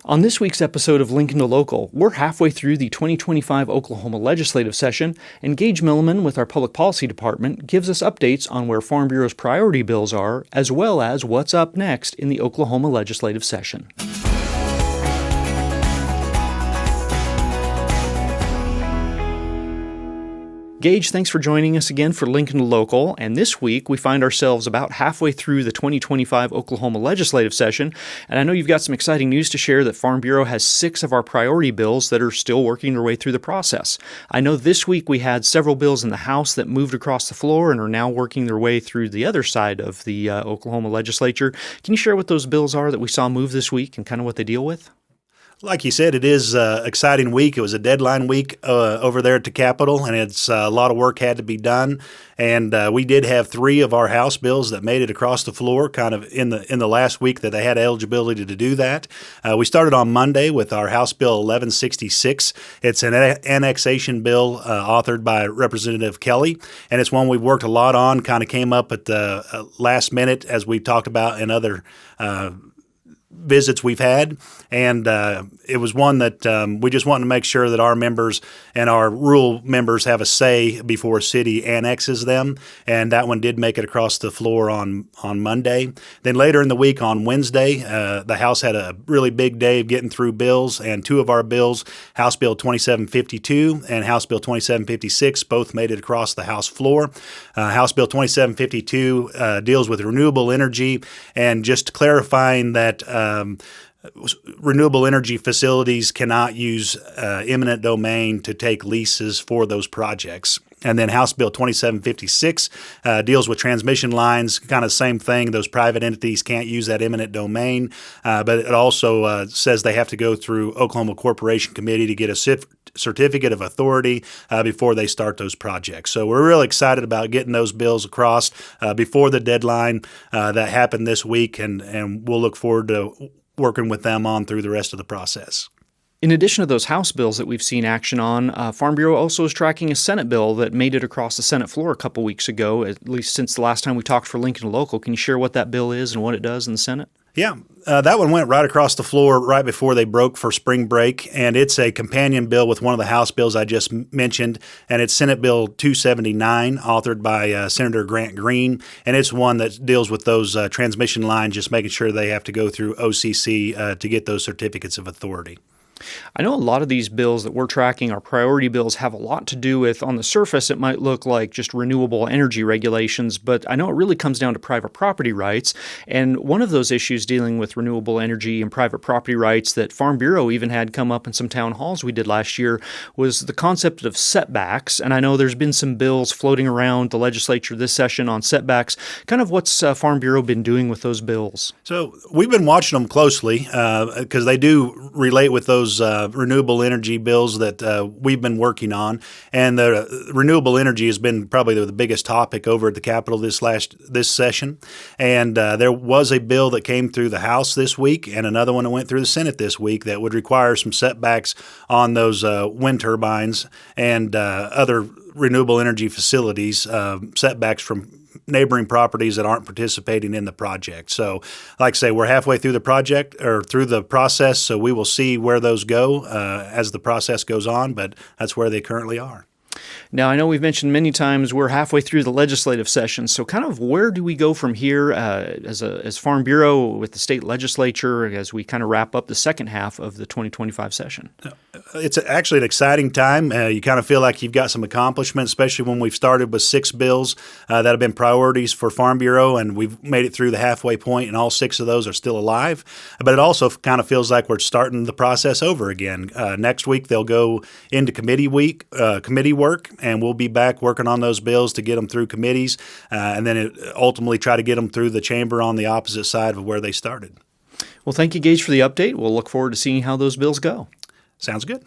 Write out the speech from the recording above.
On this week's episode of Lincoln to Local, we're halfway through the 2025 Oklahoma legislative session, and Gage Milliman with our Public Policy Department gives us updates on where Farm Bureau's priority bills are, as well as what's up next in the Oklahoma legislative session. Gage, thanks for joining us again for Lincoln to Local, and this week we find ourselves about halfway through the 2025 Oklahoma legislative session, and I know you've got some exciting news to share that Farm Bureau has 6 of our priority bills that are still working their way through the process. I know this week we had several bills in the House that moved across the floor and are now working their way through the other side of the Oklahoma legislature. Can you share what those bills are that we saw move this week and kind of what they deal with? Like you said, it is an exciting week. It was a deadline week over there at the Capitol, and it's a lot of work had to be done. And we did have 3 of our House bills that made it across the floor kind of in the last week that they had eligibility to do that. We started on Monday with our House Bill 1166. It's an annexation bill authored by Representative Kelly, and it's one we've worked a lot on, kind of came up at the last minute as we've talked about in other visits we've had, and it was one that we just wanted to make sure that our members and our rural members have a say before a city annexes them, and that one did make it across the floor on Monday. Then later in the week on Wednesday, the House had a really big day of getting through bills, and 2 of our bills, House Bill 2752 and House Bill 2756, both made it across the House floor. House Bill 2752 deals with renewable energy, and just clarifying that renewable energy facilities cannot use eminent domain to take leases for those projects. And then House Bill 2756 deals with transmission lines, kind of the same thing. Those private entities can't use that eminent domain, but it also says they have to go through Oklahoma Corporation Committee to get a certificate of authority before they start those projects. So we're really excited about getting those bills across before the deadline that happened this week, and we'll look forward to working with them on through the rest of the process. In addition to those House bills that we've seen action on, Farm Bureau also is tracking a Senate bill that made it across the Senate floor a couple weeks ago, at least since the last time we talked for Lincoln to Local. Can you share what that bill is and what it does in the Senate? Yeah, that one went right across the floor right before they broke for spring break, and it's a companion bill with one of the House bills I just mentioned, and it's Senate Bill 279, authored by Senator Grant Green, and it's one that deals with those transmission lines, just making sure they have to go through OCC to get those certificates of authority. I know a lot of these bills that we're tracking, our priority bills, have a lot to do with, on the surface, it might look like just renewable energy regulations, but I know it really comes down to private property rights. And one of those issues dealing with renewable energy and private property rights that Farm Bureau even had come up in some town halls we did last year was the concept of setbacks. And I know there's been some bills floating around the legislature this session on setbacks. Kind of what's Farm Bureau been doing with those bills? So we've been watching them closely because they do relate with those renewable energy bills that we've been working on, and the renewable energy has been probably the biggest topic over at the Capitol this session. And there was a bill that came through the House this week, and another one that went through the Senate this week that would require some setbacks on those wind turbines and other renewable energy facilities, setbacks from neighboring properties that aren't participating in the project. So, like I say, we're halfway through the project or through the process, so we will see where those go as the process goes on, but that's where they currently are. Now, I know we've mentioned many times we're halfway through the legislative session, so kind of where do we go from here as Farm Bureau with the state legislature as we kind of wrap up the second half of the 2025 session? It's actually an exciting time. You kind of feel like you've got some accomplishments, especially when we've started with 6 bills that have been priorities for Farm Bureau, and we've made it through the halfway point, and all 6 of those are still alive. But it also kind of feels like we're starting the process over again. Next week, they'll go into committee work, and we'll be back working on those bills to get them through committees, and then ultimately try to get them through the chamber on the opposite side of where they started. Well, thank you, Gage, for the update. We'll look forward to seeing how those bills go. Sounds good.